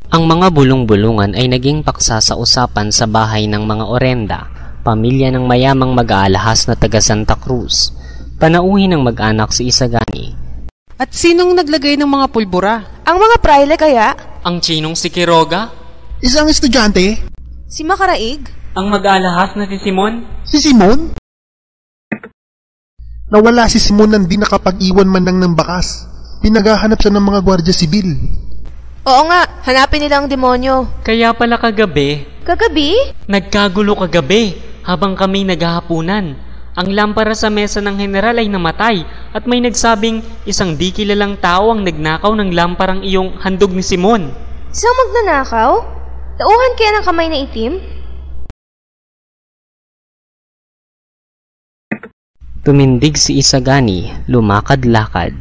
Ang mga bulong-bulungan ay naging paksa sa usapan sa bahay ng mga Orenda, pamilya ng mayamang mag-aalahas na taga Santa Cruz. Panauhin ng mag-anak si Isagani. At sinong naglagay ng mga pulbura? Ang mga praile kaya? Ang Chinong si Quiroga? Isang estudyante? Si Makaraig? Ang mag-aalahas na si Simon? Si Simon? Nawala si Simon nang di nakapag-iwan man lang ng bakas. Pinaghahanap siya ng mga gwardya sibil. Oo nga, hanapin nila ang demonyo. Kaya pala kagabi, Kagabi? nagkagulo kagabi habang kami naghahapunan. Ang lampara sa mesa ng general ay namatay at may nagsabing isang di kilalang tao ang nagnakaw ng lamparang iyong handog ni Simon. Isang magnanakaw? Tauhan kaya ng kamay na itim? Tumindig si Isagani, lumakad-lakad.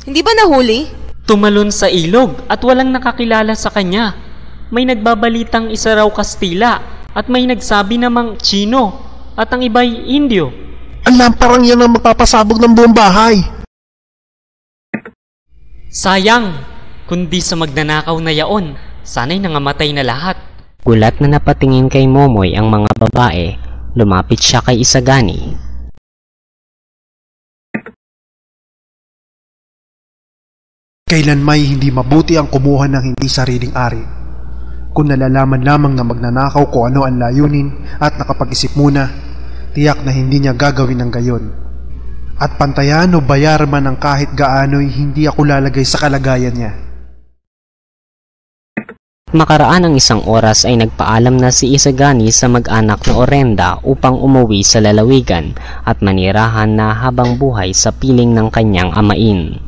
Hindi ba nahuli? Tumalon sa ilog at walang nakakilala sa kanya. May nagbabalitang isa raw Kastila at may nagsabi namang Chino at ang iba'y Indio. Ang lamparang yan ang magpapasabog ng buong bahay. Sayang, kundi sa magnanakaw na yaon, sana'y nangamatay na lahat. Gulat na napatingin kay Momoy ang mga babae. Lumapit siya kay Isagani. Kailan may hindi mabuti ang kumuha ng hindi sariling ari. Kung nalalaman lamang na magnanakaw ko ano ang layunin at nakapag-isip muna, tiyak na hindi niya gagawin ng gayon. At pantayan o bayar man ng kahit gaano'y hindi ako lalagay sa kalagayan niya. Makaraan ang isang oras ay nagpaalam na si Isagani sa mag-anak na Orenda upang umuwi sa lalawigan at manirahan na habang buhay sa piling ng kanyang amain.